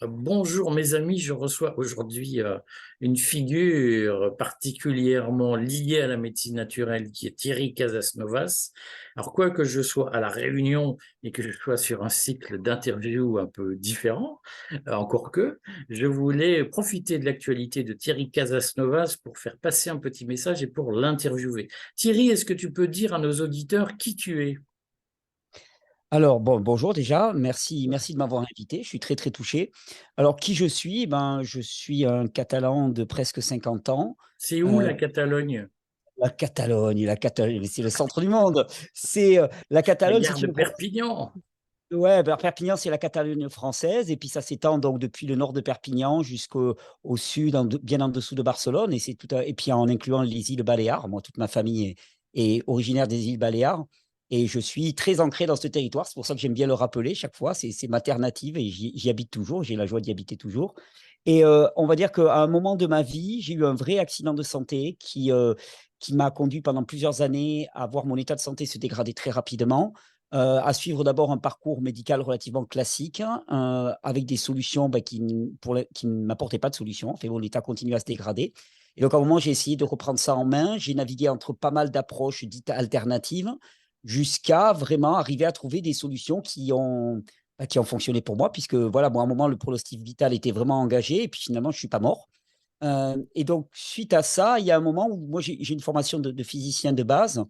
Bonjour mes amis, je reçois aujourd'hui une figure particulièrement liée à la médecine naturelle qui est Thierry Casasnovas. Alors quoi que je sois à La Réunion et que je sois sur un cycle d'interviews un peu différent, encore que, je voulais profiter de l'actualité de Thierry Casasnovas pour faire passer un petit message et pour l'interviewer. Thierry, est-ce que tu peux dire à nos auditeurs qui tu es? Alors, bonjour déjà, merci de m'avoir invité, je suis très touché. Alors, qui je suis? Ben, je suis un Catalan de presque 50 ans. C'est où Euh, la Catalogne? la Catalogne, c'est le centre du monde. La La Catalogne, gare c'est de une... Perpignan. Ouais, ben, Perpignan, c'est la Catalogne française, et puis ça s'étend donc depuis le nord de Perpignan jusqu'au sud, bien en dessous de Barcelone, et puis en incluant les îles Baléares. Moi, toute ma famille est originaire des îles Baléares, et je suis très ancré dans ce territoire. C'est pour ça que j'aime bien le rappeler chaque fois. C'est ma terre native, et j'y habite toujours. J'ai la joie d'y habiter toujours. Et on va dire qu'à un moment de ma vie, j'ai eu un vrai accident de santé qui m'a conduit pendant plusieurs années à voir mon état de santé se dégrader très rapidement, à suivre d'abord un parcours médical relativement classique, avec des solutions qui ne m'apportaient pas de solution. Enfin, mon état continue à se dégrader. Et donc, à un moment, j'ai essayé de reprendre ça en main. J'ai navigué entre pas mal d'approches dites alternatives jusqu'à vraiment arriver à trouver des solutions qui ont fonctionné pour moi, puisque voilà, moi, à un moment, le pronostic vital était vraiment engagé, et puis finalement, je ne suis pas mort. Et donc, suite à ça, il y a un moment où moi, j'ai une formation de physicien de base.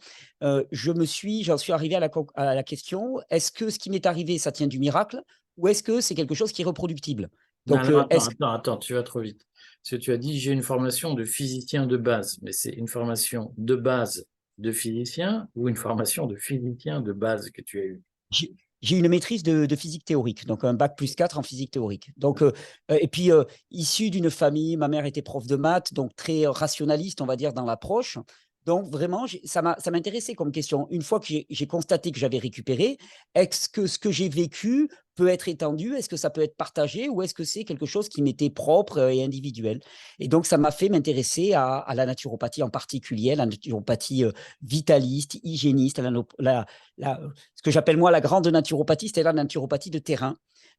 J'en suis arrivé à la question, est-ce que ce qui m'est arrivé, ça tient du miracle, ou est-ce que c'est quelque chose qui est reproductible? Non, Donc, alors attends, tu vas trop vite. Parce que tu as dit, j'ai une formation de physicien de base, mais c'est une formation de base de physicien ou une formation de physicien de base que tu as eue? j'ai j'ai une maîtrise de physique théorique, donc un bac plus 4 en physique théorique. Donc, et puis, issu d'une famille, ma mère était prof de maths, donc très rationaliste, on va dire, dans l'approche. Donc, vraiment, ça m'intéressait comme question. Une fois que j'ai constaté que j'avais récupéré, est-ce que ce que j'ai vécu peut être étendu? Est-ce que ça peut être partagé? Ou est-ce que c'est quelque chose qui m'était propre et individuel? Et donc, ça m'a fait m'intéresser à la naturopathie en particulier, la naturopathie vitaliste, hygiéniste, ce que j'appelle moi la grande naturopathie, c'était la naturopathie de terrain.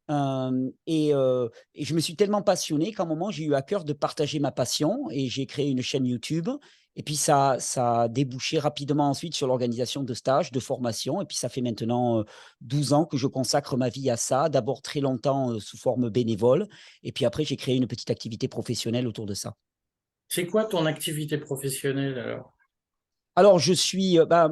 Et je me suis tellement passionné qu'à un moment, j'ai eu à cœur de partager ma passion, et j'ai créé une chaîne YouTube. Et puis, ça a débouché rapidement ensuite sur l'organisation de stages, de formations. Et puis, ça fait maintenant 12 ans que je consacre ma vie à ça. D'abord très longtemps sous forme bénévole. Et puis après, j'ai créé une petite activité professionnelle autour de ça. C'est quoi ton activité professionnelle alors? Alors,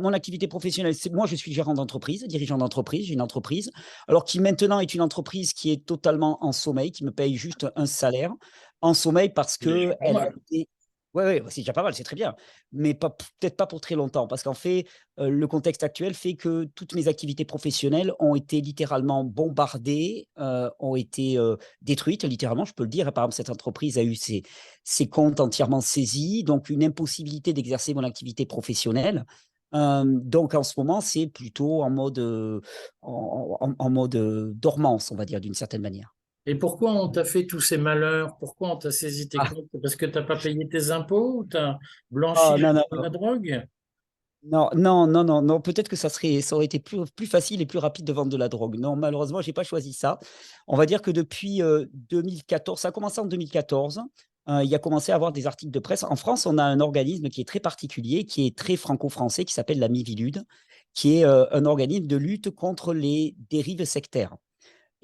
mon activité professionnelle, moi, je suis gérant d'entreprise, dirigeant d'entreprise. J'ai une entreprise, alors qui maintenant est une entreprise qui est totalement en sommeil, qui me paye juste un salaire en sommeil parce C'est déjà que pas elle a mal. été. Ouais, ouais, c'est déjà pas mal, c'est très bien, mais peut-être pas pour très longtemps, parce qu'en fait, le contexte actuel fait que toutes mes activités professionnelles ont été littéralement bombardées, ont été détruites, littéralement, je peux le dire. Par exemple, cette entreprise a eu ses comptes entièrement saisis, donc une impossibilité d'exercer mon activité professionnelle. Donc en ce moment, c'est plutôt en mode dormance, on va dire, d'une certaine manière. Et pourquoi on t'a fait tous ces malheurs? Pourquoi on t'a saisi tes Ah, comptes? Parce que tu n'as pas payé tes impôts ou tu as blanchi ah, non, non, de non. la drogue? Non, non, non, non, non, peut-être que ça aurait été plus facile et plus rapide de vendre de la drogue. Non, malheureusement, j'ai pas choisi ça. On va dire que depuis 2014, ça a commencé en 2014. Il y a commencé à avoir des articles de presse. En France, on a un organisme qui est très particulier, qui est très franco-français, qui s'appelle la Miviludes, qui est un organisme de lutte contre les dérives sectaires.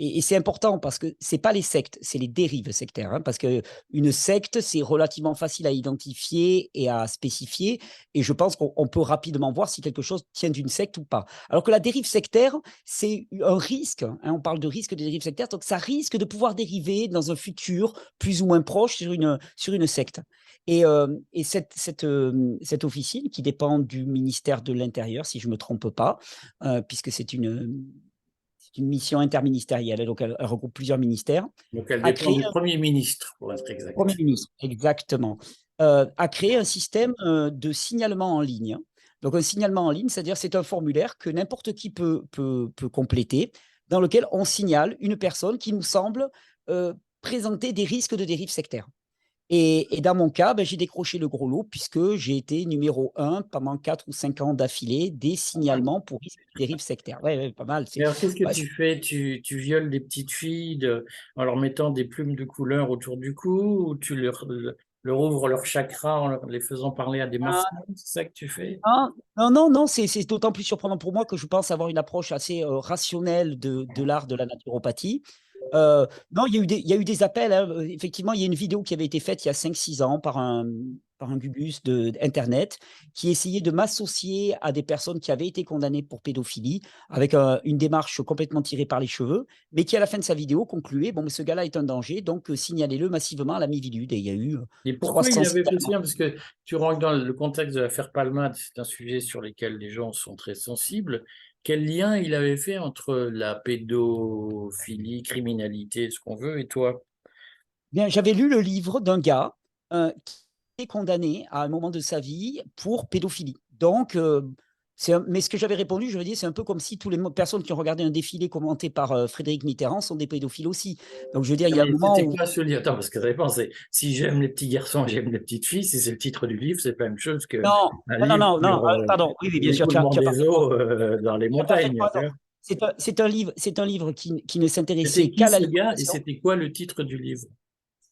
Et c'est important parce que c'est pas les sectes, c'est les dérives sectaires, hein, parce qu'une secte, c'est relativement facile à identifier et à spécifier, et je pense qu'on peut rapidement voir si quelque chose tient d'une secte ou pas. Alors que la dérive sectaire, c'est un risque, hein, on parle de risque de dérive sectaire, donc ça risque de pouvoir dériver dans un futur plus ou moins proche sur une secte. Et cette officine, qui dépend du ministère de l'Intérieur, si je ne me trompe pas, puisque c'est une mission interministérielle, et donc elle regroupe plusieurs ministères, Donc elle a dépend créé du un Premier ministre, pour être Premier exact. ministre, exactement, a créé un système de signalement en ligne. Donc un signalement en ligne, c'est-à-dire c'est un formulaire que n'importe qui peut compléter, dans lequel on signale une personne qui nous semble présenter des risques de dérive sectaire. Et dans mon cas, ben, j'ai décroché le gros lot puisque j'ai été numéro 1 pendant 4 ou 5 ans d'affilée des signalements pour risque de dérive sectaire. Ouais, ouais, pas mal. Et alors, qu'est-ce que Ouais, tu fais? Tu violes des petites filles en leur mettant des plumes de couleur autour du cou, ou tu leur ouvres leur chakra en les faisant parler à des martiens? C'est ça que tu fais? non, non, non, c'est d'autant plus surprenant pour moi que je pense avoir une approche assez rationnelle de l'art de la naturopathie. Non, il y a eu des appels, hein. Effectivement, il y a une vidéo qui avait été faite il y a 5 6 ans par un Gugus Internet qui essayait de m'associer à des personnes qui avaient été condamnées pour pédophilie avec une démarche complètement tirée par les cheveux, mais qui, à la fin de sa vidéo, concluait, bon, mais ce gars-là est un danger, donc signalez-le massivement à la Miviludes. Et il y a eu Et pourquoi il 300 avait fait ça? signalements. Parce que tu rentres dans le contexte de l'affaire Palmade, c'est un sujet sur lequel les gens sont très sensibles. Quel lien il avait fait entre la pédophilie, criminalité, ce qu'on veut, et toi? Bien, j'avais lu le livre d'un gars qui est condamné à un moment de sa vie pour pédophilie. Donc, mais ce que j'avais répondu, je veux dire, c'est un peu comme si toutes les personnes qui ont regardé un défilé commenté par Frédéric Mitterrand sont des pédophiles aussi. Donc, je veux dire, il Non, y a un mais moment c'était où… quoi ce livre? Attends, parce que ça dépend, c'est si j'aime les petits garçons, j'aime les petites filles, si c'est le titre du livre, c'est pas la même chose qu'un Non, non, livre non, non, sur pardon, oui, oui, bien sûr, l'écoulement tu as des parfaitement, eaux dans les tu as montagnes, parfaitement tu raison. vois. C'est un livre qui ne C'était s'intéressait qui qu'à ce gars et l'alimentation. c'était quoi le titre du livre?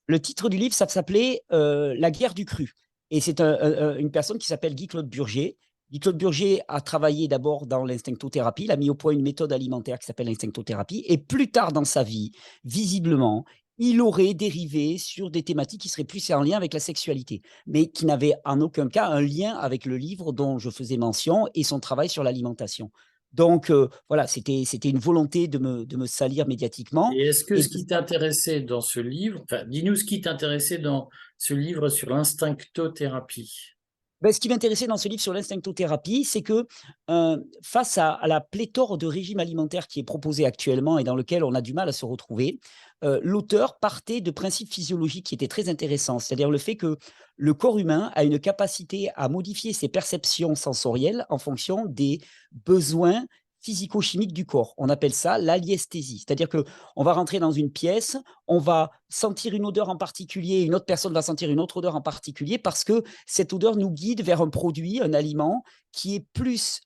Le titre du livre, ça s'appelait La guerre du cru. Et c'est une personne qui s'appelle Guy-Claude Burger. Guy-Claude Burger a travaillé d'abord dans l'instinctothérapie, il a mis au point une méthode alimentaire qui s'appelle l'instinctothérapie. Et plus tard dans sa vie, visiblement, il aurait dérivé sur des thématiques qui seraient plus en lien avec la sexualité, mais qui n'avaient en aucun cas un lien avec le livre dont je faisais mention et son travail sur l'alimentation. Donc voilà, c'était une volonté de me salir médiatiquement. Et est-ce que Et ce qui t'intéressait dans ce livre, enfin, dis-nous ce qui t'intéressait dans ce livre sur l'instinctothérapie. Ben, ce qui m'intéressait dans ce livre sur l'instinctothérapie, c'est que face à la pléthore de régimes alimentaires qui est proposé actuellement et dans lequel on a du mal à se retrouver, l'auteur partait de principes physiologiques qui étaient très intéressants. C'est-à-dire le fait que le corps humain a une capacité à modifier ses perceptions sensorielles en fonction des besoins physico-chimiques du corps. On appelle ça l'aliesthésie. C'est-à-dire que on va rentrer dans une pièce, on va sentir une odeur en particulier, une autre personne va sentir une autre odeur en particulier parce que cette odeur nous guide vers un produit, un aliment qui est plus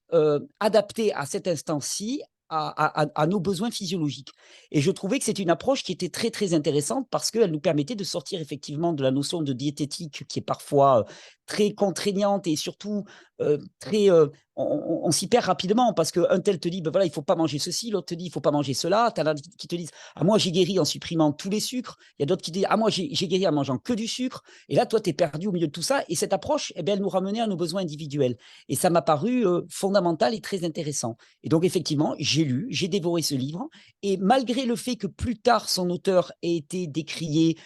adapté à cet instant-ci, à nos besoins physiologiques. Et je trouvais que c'était une approche qui était très, très intéressante parce qu'elle nous permettait de sortir effectivement de la notion de diététique qui est parfois très contraignante et surtout très… on s'y perd rapidement parce qu'un tel te dit, ben voilà, il ne faut pas manger ceci, l'autre te dit, il ne faut pas manger cela. Tu as qui te disent, ah, moi, j'ai guéri en supprimant tous les sucres. Il y a d'autres qui disent, ah, moi, j'ai guéri en mangeant que du sucre. Et là, toi, tu es perdu au milieu de tout ça. Et cette approche, eh bien, elle nous ramenait à nos besoins individuels. Et ça m'a paru fondamental et très intéressant. Et donc, effectivement, j'ai lu, j'ai dévoré ce livre. Et malgré le fait que plus tard, son auteur ait été décrié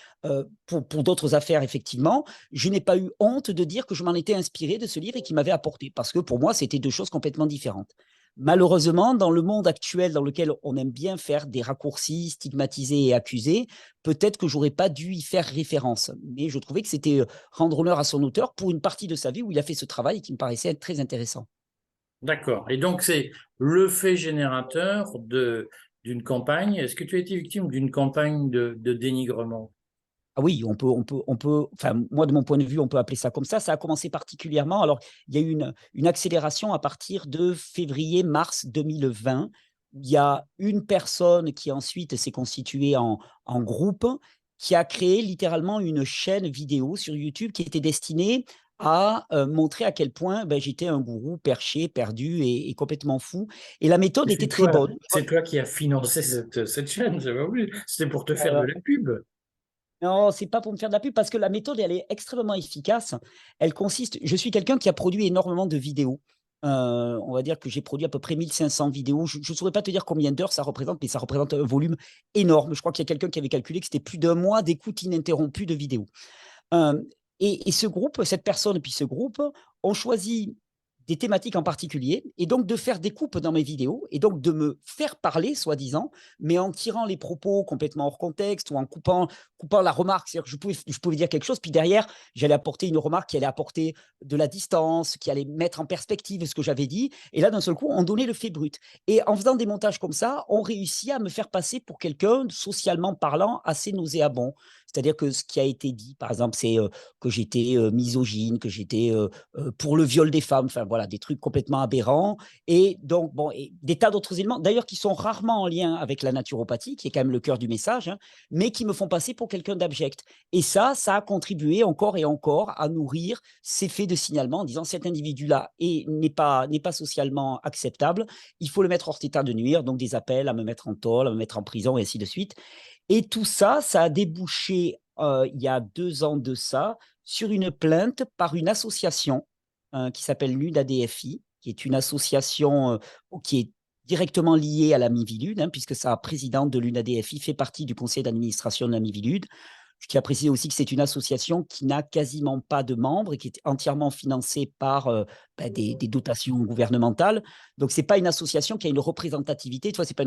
pour d'autres affaires, effectivement, je n'ai pas eu honte de dire que je m'en étais inspiré de ce livre et qui m'avait apporté. Parce que pour moi, c'était deux choses complètement différentes. Malheureusement, dans le monde actuel dans lequel on aime bien faire des raccourcis, stigmatiser et accuser, peut-être que j'aurais pas dû y faire référence. Mais je trouvais que c'était rendre honneur à son auteur pour une partie de sa vie où il a fait ce travail qui me paraissait être très intéressant. D'accord. Et donc, c'est le fait générateur d'une campagne. Est-ce que tu as été victime d'une campagne de dénigrement? Ah oui, enfin, moi, de mon point de vue, on peut appeler ça comme ça. Ça a commencé particulièrement. Alors, il y a eu une accélération à partir de février-mars 2020. Il y a une personne qui ensuite s'est constituée en groupe, qui a créé littéralement une chaîne vidéo sur YouTube qui était destinée à montrer à quel point ben, j'étais un gourou perché, perdu et complètement fou. Et la méthode était très bonne. C'est toi qui as financé cette chaîne, c'est pas vrai. C'était pour te faire de la pub. Non, c'est pas pour me faire de la pub parce que la méthode, elle est extrêmement efficace. Elle consiste, je suis quelqu'un qui a produit énormément de vidéos. On va dire que j'ai produit à peu près 1500 vidéos. Je ne saurais pas te dire combien d'heures ça représente, mais ça représente un volume énorme. Je crois qu'il y a quelqu'un qui avait calculé que c'était plus d'un mois d'écoute ininterrompue de vidéos. Et ce groupe, cette personne et puis ce groupe ont choisi des thématiques en particulier, et donc de faire des coupes dans mes vidéos, et donc de me faire parler, soi-disant, mais en tirant les propos complètement hors contexte ou en coupant la remarque. C'est-à-dire que je pouvais dire quelque chose, puis derrière, j'allais apporter une remarque qui allait apporter de la distance, qui allait mettre en perspective ce que j'avais dit. Et là, d'un seul coup, on donnait le fait brut. Et en faisant des montages comme ça, on réussit à me faire passer pour quelqu'un, socialement parlant, assez nauséabond. C'est-à-dire que ce qui a été dit, par exemple, c'est que j'étais misogyne, que j'étais pour le viol des femmes, enfin voilà, des trucs complètement aberrants. Et donc, bon, et des tas d'autres éléments, d'ailleurs, qui sont rarement en lien avec la naturopathie, qui est quand même le cœur du message, hein, mais qui me font passer pour quelqu'un d'abject. Et ça a contribué encore et encore à nourrir ces faits de signalement en disant cet individu-là n'est pas socialement acceptable, il faut le mettre hors état de nuire, donc des appels à me mettre en tôle, à me mettre en prison, et ainsi de suite. Et tout ça, ça a débouché, il y a 2 ans de ça, sur une plainte par une association qui s'appelle l'UNADFI, qui est une association qui est directement liée à la Miviludes, hein, puisque sa présidente de l'UNADFI fait partie du conseil d'administration de la Miviludes. Je tiens à préciser aussi que c'est une association qui n'a quasiment pas de membres et qui est entièrement financée par des dotations gouvernementales. Donc, ce n'est pas une association qui a une représentativité. Tu vois, ce n'est pas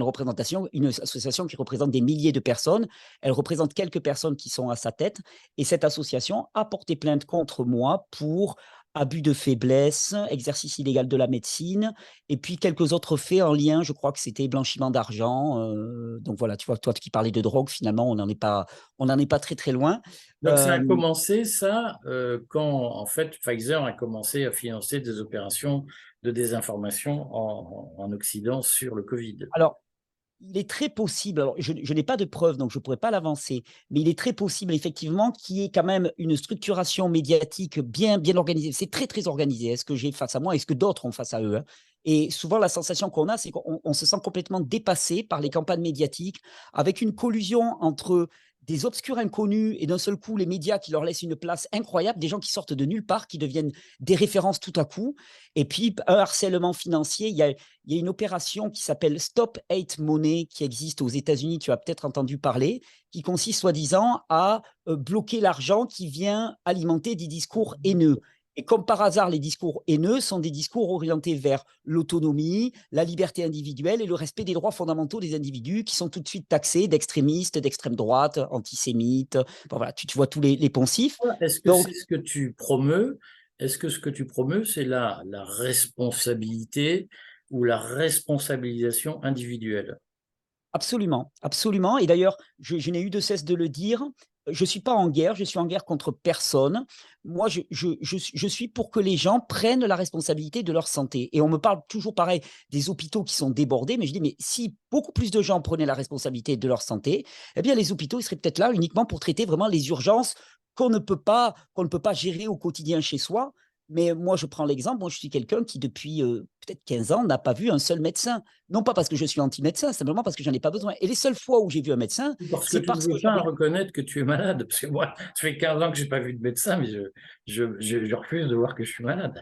une association qui représente des milliers de personnes. Elle représente quelques personnes qui sont à sa tête. Et cette association a porté plainte contre moi pour abus de faiblesse, exercice illégal de la médecine, et puis quelques autres faits en lien, je crois que c'était blanchiment d'argent. Donc voilà, tu vois, toi qui parlais de drogue, finalement, on n'en est pas très très loin. Donc ça a commencé, ça, quand en fait Pfizer a commencé à financer des opérations de désinformation en Occident sur le Covid. Alors, il est très possible, alors je n'ai pas de preuves, donc je ne pourrais pas l'avancer, mais il est très possible effectivement qu'il y ait quand même une structuration médiatique bien, bien organisée. C'est très, très organisé, est-ce que j'ai face à moi, est-ce que d'autres ont face à eux, hein. Et souvent, la sensation qu'on a, c'est qu'on se sent complètement dépassé par les campagnes médiatiques, avec une collusion entre des obscurs inconnus et d'un seul coup, les médias qui leur laissent une place incroyable, des gens qui sortent de nulle part, qui deviennent des références tout à coup, et puis un harcèlement financier. Il y a une opération qui s'appelle Stop Hate Money qui existe aux États-Unis, tu as peut-être entendu parler, qui consiste soi-disant à bloquer l'argent qui vient alimenter des discours haineux. Et comme par hasard, les discours haineux sont des discours orientés vers l'autonomie, la liberté individuelle et le respect des droits fondamentaux des individus qui sont tout de suite taxés d'extrémistes, d'extrême droite, antisémites. Bon, voilà, tu vois tous les poncifs. Est-ce que Donc, c'est ce que tu promeus? Est-ce que ce que tu promeus, c'est la responsabilité ou la responsabilisation individuelle? absolument, absolument. Et d'ailleurs, je n'ai eu de cesse de le dire. Je ne suis pas en guerre, je suis en guerre contre personne. Moi, je suis pour que les gens prennent la responsabilité de leur santé. Et on me parle toujours pareil des hôpitaux qui sont débordés, mais je dis, mais si beaucoup plus de gens prenaient la responsabilité de leur santé, eh bien, les hôpitaux, ils seraient peut-être là uniquement pour traiter vraiment les urgences qu'on ne peut pas gérer au quotidien chez soi. Mais moi, je prends l'exemple, moi, je suis quelqu'un qui, depuis peut-être 15 ans, n'a pas vu un seul médecin. Non pas parce que je suis anti-médecin, simplement parce que j'en ai pas besoin. Et les seules fois où j'ai vu un médecin, Parce que c'est tu ne parce que veux pas j'avais… reconnaître que tu es malade. Parce que moi, ça fait 15 ans que je n'ai pas vu de médecin, mais je refuse de voir que je suis malade.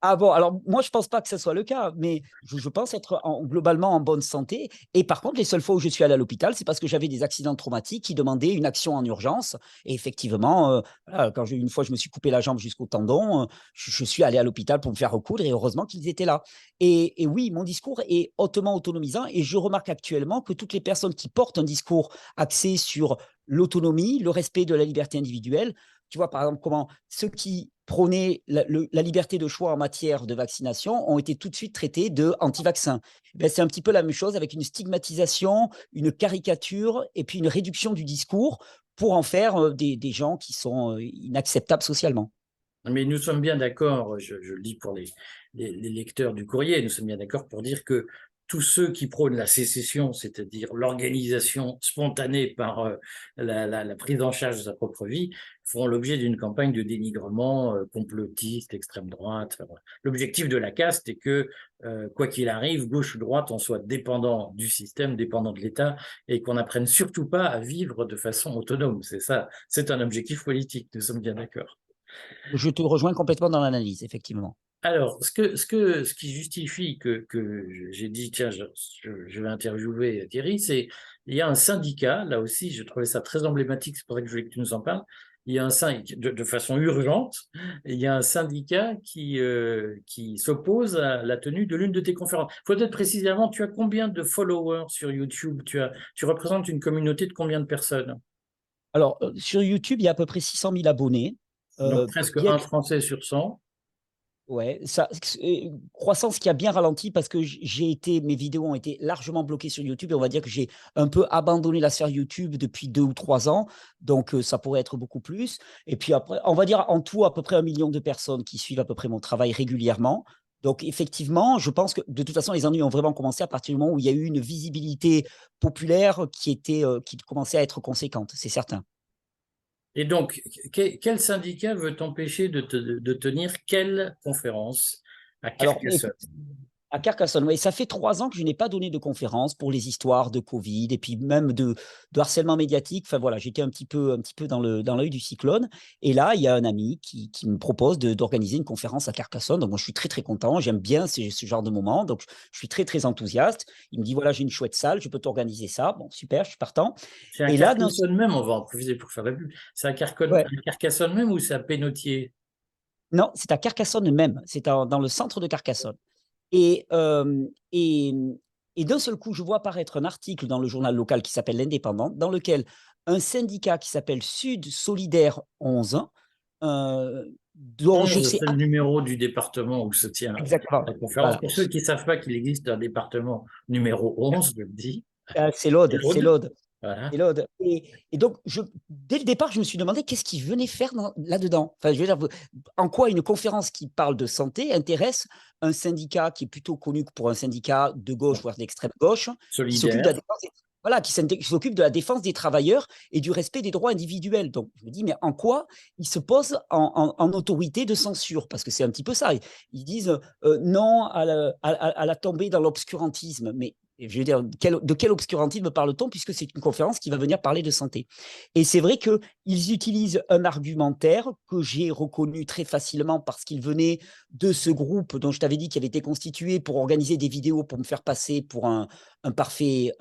Ah bon, alors moi, je pense pas que ce soit le cas, mais je pense être globalement en bonne santé. Et par contre, les seules fois où je suis allé à l'hôpital, c'est parce que j'avais des accidents traumatiques qui demandaient une action en urgence. Et effectivement, voilà, quand une fois je me suis coupé la jambe jusqu'au tendon, je suis allé à l'hôpital pour me faire recoudre et heureusement qu'ils étaient là. Et oui, mon discours est hautement autonomisant et je remarque actuellement que toutes les personnes qui portent un discours axé sur l'autonomie, le respect de la liberté individuelle, tu vois, par exemple, comment ceux qui prônaient la liberté de choix en matière de vaccination ont été tout de suite traités de anti-vaccins. Ben, c'est un petit peu la même chose avec une stigmatisation, une caricature et puis une réduction du discours pour en faire des gens qui sont inacceptables socialement. Mais nous sommes bien d'accord, je le dis pour les lecteurs du courrier, nous sommes bien d'accord pour dire que tous ceux qui prônent la sécession, c'est-à-dire l'organisation spontanée par la prise en charge de sa propre vie, feront l'objet d'une campagne de dénigrement complotiste, extrême droite. Enfin, voilà. L'objectif de la caste est que, quoi qu'il arrive, gauche ou droite, on soit dépendant du système, dépendant de l'État, et qu'on n'apprenne surtout pas à vivre de façon autonome. C'est ça, c'est un objectif politique, nous sommes bien d'accord. Je te rejoins complètement dans l'analyse, effectivement. Alors, ce qui justifie que j'ai dit, tiens, je vais interviewer Thierry, c'est il y a un syndicat, là aussi, je trouvais ça très emblématique, c'est pour ça que je voulais que tu nous en parles, il y a de façon urgente, il y a un syndicat qui s'oppose à la tenue de l'une de tes conférences. Il faut peut-être préciser avant, tu as combien de followers sur YouTube? Tu représentes une communauté de combien de personnes? Alors, sur YouTube, il y a à peu près 600 000 abonnés. Donc presque Bien un Français sur 100. Ouais, ça, croissance qui a bien ralenti parce que mes vidéos ont été largement bloquées sur YouTube et on va dire que j'ai un peu abandonné la sphère YouTube depuis 2 ou 3 ans. Donc, ça pourrait être beaucoup plus. Et puis après, on va dire en tout à peu près 1 million de personnes qui suivent à peu près mon travail régulièrement. Donc, effectivement, je pense que de toute façon, les ennuis ont vraiment commencé à partir du moment où il y a eu une visibilité populaire qui commençait à être conséquente, c'est certain. Et donc, quel syndicat veut t'empêcher de tenir quelle conférence à Alors, Carcassonne? À Carcassonne, oui. Ça fait 3 ans que je n'ai pas donné de conférence pour les histoires de Covid et puis même de harcèlement médiatique. Enfin voilà, j'étais un petit peu dans l'œil du cyclone. Et là, il y a un ami qui me propose d'organiser une conférence à Carcassonne. Donc moi, je suis très très content. J'aime bien ce genre de moment. Donc je suis très très enthousiaste. Il me dit voilà, j'ai une chouette salle, je peux t'organiser ça. Bon, super, je suis partant. C'est à Et là, Carcassonne même, on va en profiter pour faire la pub. C'est ouais, à Carcassonne même ou c'est à Pénautier? non, c'est à Carcassonne même. C'est dans le centre de Carcassonne. Et, euh, et, et d'un seul coup, je vois apparaître un article dans le journal local qui s'appelle L'Indépendant, dans lequel un syndicat qui s'appelle Sud Solidaire 11, dont je 11, sais c'est le numéro du département où se tient la exactement, conférence. voilà, Pour ceux qui ne savent pas qu'il existe un département numéro 11, je le dis, c'est l'Aude, c'est l'Aude. l'Aude. Voilà. Et, et donc, dès le départ, je me suis demandé qu'est-ce qu'il venait faire là-dedans. Enfin, je veux dire, en quoi une conférence qui parle de santé intéresse un syndicat qui est plutôt connu pour un syndicat de gauche, voire d'extrême gauche, qui s'occupe de la Solidaire. défense voilà, qui s'occupe de la défense des travailleurs et du respect des droits individuels. Donc, je me dis, mais en quoi ils se posent en autorité de censure? Parce que c'est un petit peu ça. Ils disent non à la tombée dans l'obscurantisme. Mais je veux dire, de quel obscurantisme parle-t-on puisque c'est une conférence qui va venir parler de santé. Et c'est vrai qu'ils utilisent un argumentaire que j'ai reconnu très facilement parce qu'il venait de ce groupe dont je t'avais dit qu'il avait été constitué pour organiser des vidéos pour me faire passer pour un parfait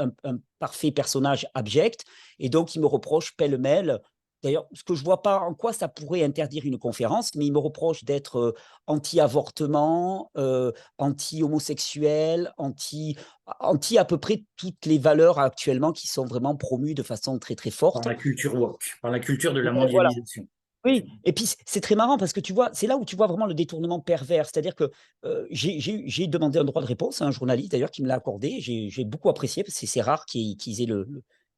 personnage abject. Et donc, ils me reprochent pêle-mêle. D'ailleurs, ce que je ne vois pas en quoi ça pourrait interdire une conférence, mais ils me reprochent d'être anti-avortement, anti-homosexuel, anti à peu près toutes les valeurs actuellement qui sont vraiment promues de façon très très Par forte. la culture woke, par la culture de la Ouais, voilà. mondialisation. Oui, et puis c'est très marrant parce que tu vois, c'est là où tu vois vraiment le détournement pervers. C'est-à-dire que j'ai demandé un droit de réponse à un journaliste d'ailleurs qui me l'a accordé. J'ai beaucoup apprécié parce que c'est rare qu'ils aient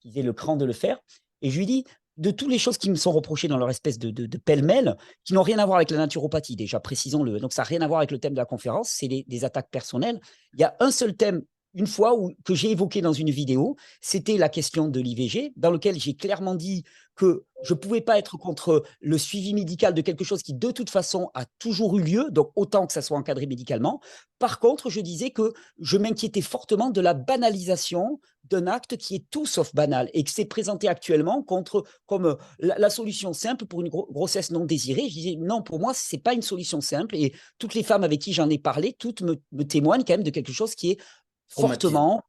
qu'ils aient le cran de le faire. Et je lui dis, de toutes les choses qui me sont reprochées dans leur espèce de pêle-mêle, qui n'ont rien à voir avec la naturopathie, déjà, précisons-le. Donc ça n'a rien à voir avec le thème de la conférence, c'est des attaques personnelles. Il y a un seul thème une fois que j'ai évoqué dans une vidéo, c'était la question de l'IVG, dans lequel j'ai clairement dit que je ne pouvais pas être contre le suivi médical de quelque chose qui, de toute façon, a toujours eu lieu, donc autant que ça soit encadré médicalement. Par contre, je disais que je m'inquiétais fortement de la banalisation d'un acte qui est tout sauf banal et que c'est présenté actuellement comme la solution simple pour une grossesse non désirée. Je disais non, pour moi, ce n'est pas une solution simple et toutes les femmes avec qui j'en ai parlé, toutes me témoignent quand même de quelque chose qui est Traumatisant. fortement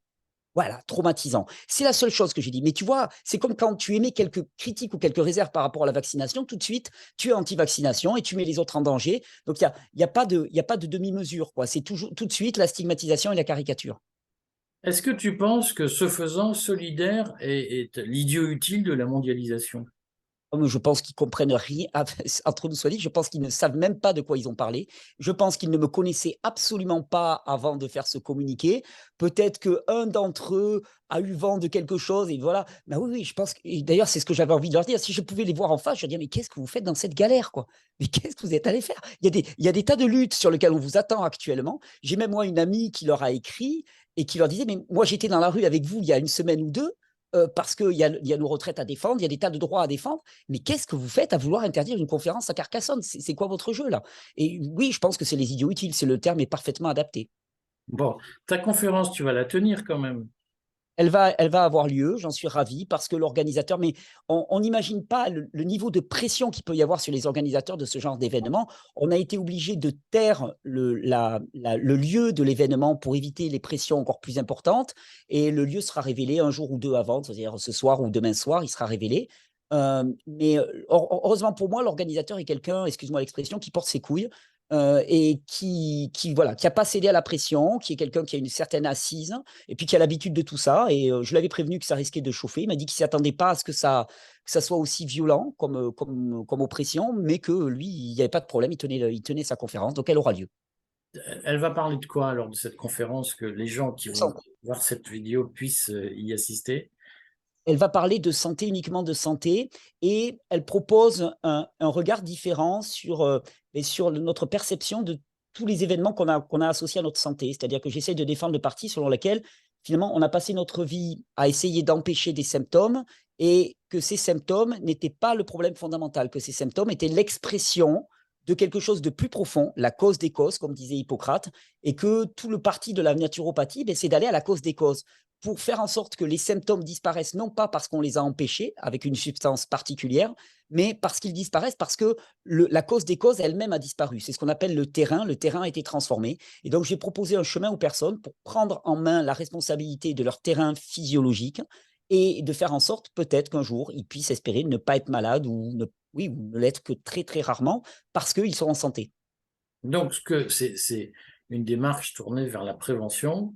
voilà, traumatisant. C'est la seule chose que j'ai dit. Mais tu vois, c'est comme quand tu émets quelques critiques ou quelques réserves par rapport à la vaccination, tout de suite, tu es anti-vaccination et tu mets les autres en danger. Donc, y a pas de demi-mesure, quoi. C'est toujours tout de suite la stigmatisation et la caricature. Est-ce que tu penses que ce faisant, Solidaire est l'idiot utile de la mondialisation? Je pense qu'ils comprennent rien, entre nous soit dit, je pense qu'ils ne savent même pas de quoi ils ont parlé. Je pense qu'ils ne me connaissaient absolument pas avant de faire ce communiqué. Peut-être qu'un d'entre eux a eu vent de quelque chose et voilà. Mais oui, oui, je pense et d'ailleurs, c'est ce que j'avais envie de leur dire. Si je pouvais les voir en face, je leur dirais, mais qu'est-ce que vous faites dans cette galère, quoi? Mais qu'est-ce que vous êtes allé faire? Il y a des tas de luttes sur lesquelles on vous attend actuellement. J'ai même moi une amie qui leur a écrit et qui leur disait, mais moi j'étais dans la rue avec vous il y a une semaine ou deux parce qu'il y a nos retraites à défendre, il y a des tas de droits à défendre. Mais qu'est-ce que vous faites à vouloir interdire une conférence à Carcassonne? C'est quoi votre jeu là? Et oui, je pense que c'est les idiots utiles, c'est le terme est parfaitement adapté. Bon, ta conférence, tu vas la tenir quand même. Elle va avoir lieu, j'en suis ravi, parce que l'organisateur, mais on n'imagine pas le niveau de pression qu'il peut y avoir sur les organisateurs de ce genre d'événement. On a été obligé de taire le lieu de l'événement pour éviter les pressions encore plus importantes, et le lieu sera révélé un jour ou deux avant, c'est-à-dire ce soir ou demain soir, il sera révélé. Mais heureusement pour moi, l'organisateur est quelqu'un, excuse-moi l'expression, qui porte ses couilles et voilà, qui n'a pas cédé à la pression, qui est quelqu'un qui a une certaine assise et puis qui a l'habitude de tout ça. Et je l'avais prévenu que ça risquait de chauffer. Il m'a dit qu'il ne s'attendait pas à ce que ça soit aussi violent comme oppression, mais que lui, il n'y avait pas de problème, il tenait sa conférence, donc elle aura lieu. Elle va parler de quoi lors de cette conférence, que les gens qui vont Santé. voir cette vidéo puissent y assister? Elle va parler de santé, uniquement de santé, et elle propose un regard différent sur notre perception de tous les événements qu'on a associés à notre santé. C'est-à-dire que j'essaie de défendre le parti selon lequel, finalement, on a passé notre vie à essayer d'empêcher des symptômes et que ces symptômes n'étaient pas le problème fondamental, que ces symptômes étaient l'expression de quelque chose de plus profond, la cause des causes, comme disait Hippocrate, et que tout le parti de la naturopathie, c'est d'aller à la cause des causes pour faire en sorte que les symptômes disparaissent, non pas parce qu'on les a empêchés avec une substance particulière, mais parce qu'ils disparaissent parce que la cause des causes elle-même a disparu. C'est ce qu'on appelle le terrain a été transformé. Et donc, j'ai proposé un chemin aux personnes pour prendre en main la responsabilité de leur terrain physiologique et de faire en sorte peut-être qu'un jour, ils puissent espérer ne pas être malades ou ne l'être que très, très rarement parce qu'ils sont en santé. Donc, c'est une démarche tournée vers la prévention.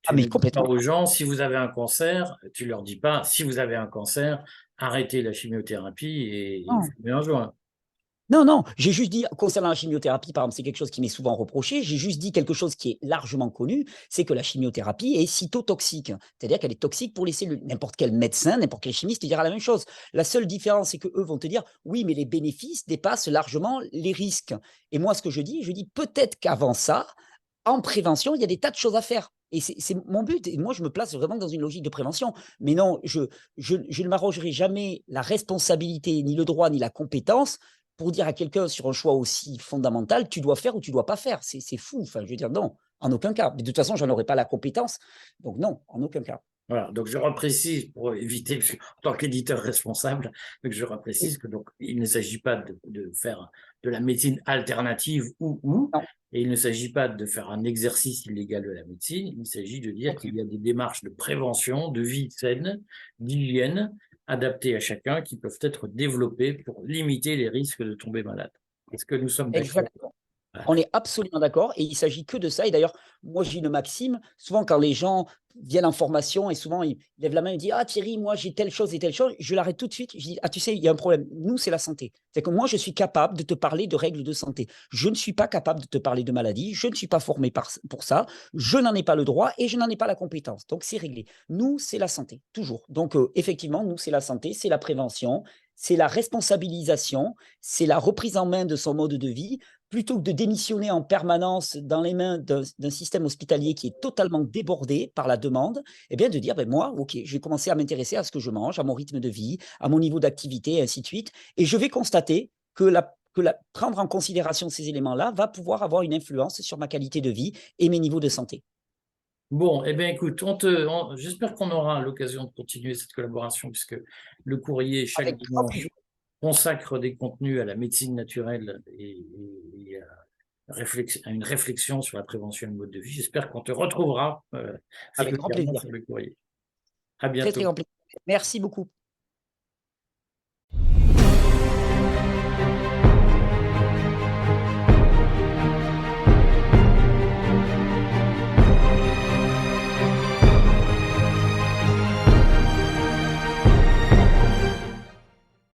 Ah, Tu mais ne dis pas complètement. aux gens, si vous avez un cancer, tu leur dis pas, si vous avez un cancer, arrêtez la chimiothérapie et Non. fumez un joint. Non, non, j'ai juste dit, concernant la chimiothérapie, par exemple, c'est quelque chose qui m'est souvent reproché, j'ai juste dit quelque chose qui est largement connu, c'est que la chimiothérapie est cytotoxique, c'est-à-dire qu'elle est toxique pour les cellules. N'importe quel médecin, n'importe quel chimiste te dira la même chose. La seule différence, c'est qu'eux vont te dire, oui, mais les bénéfices dépassent largement les risques. Et moi, ce que je dis peut-être qu'avant ça, en prévention, il y a des tas de choses à faire. Et c'est mon but. Et moi, je me place vraiment dans une logique de prévention. Mais non, je ne m'arrogerai jamais la responsabilité, ni le droit, ni la compétence pour dire à quelqu'un sur un choix aussi fondamental, tu dois faire ou tu dois pas faire. C'est fou. Enfin, je veux dire, non, en aucun cas. Mais de toute façon, je n'en aurais pas la compétence. Donc, non, en aucun cas. Voilà, donc je reprécise pour éviter, parce que, en tant qu'éditeur responsable, donc je reprécise que donc il ne s'agit pas de faire de la médecine alternative ou, Non, et il ne s'agit pas de faire un exercice illégal de la médecine, il s'agit de dire qu'il y a des démarches de prévention, de vie saine, d'hygiène, adaptées à chacun, qui peuvent être développées pour limiter les risques de tomber malade. Est-ce que nous sommes d'accord? exactement. On est absolument d'accord et il ne s'agit que de ça. Et d'ailleurs, moi, j'ai une maxime. Souvent, quand les gens viennent en formation et souvent, ils lèvent la main et disent ah, Thierry, moi, j'ai telle chose et telle chose. Je l'arrête tout de suite. Je dis ah, tu sais, il y a un problème. Nous, c'est la santé. C'est que moi, je suis capable de te parler de règles de santé. Je ne suis pas capable de te parler de maladie. Je ne suis pas formé pour ça. Je n'en ai pas le droit et je n'en ai pas la compétence. Donc, c'est réglé. Nous, c'est la santé, toujours. Donc, effectivement, nous, c'est la santé, c'est la prévention, c'est la responsabilisation, c'est la reprise en main de son mode de vie plutôt que de démissionner en permanence dans les mains d'un système hospitalier qui est totalement débordé par la demande, eh bien de dire, ben moi, ok, je vais commencer à m'intéresser à ce que je mange, à mon rythme de vie, à mon niveau d'activité, et ainsi de suite. Et je vais constater que prendre en considération ces éléments-là va pouvoir avoir une influence sur ma qualité de vie et mes niveaux de santé. Bon, eh bien, écoute, j'espère qu'on aura l'occasion de continuer cette collaboration, puisque le courrier, chaque Avec grand dimanche, plaisir. consacre des contenus à la médecine naturelle et à une réflexion sur la prévention du mode de vie. J'espère qu'on te retrouvera Avec grand régulièrement plaisir. sur le courrier. À Très, très bientôt. grand plaisir. Merci beaucoup.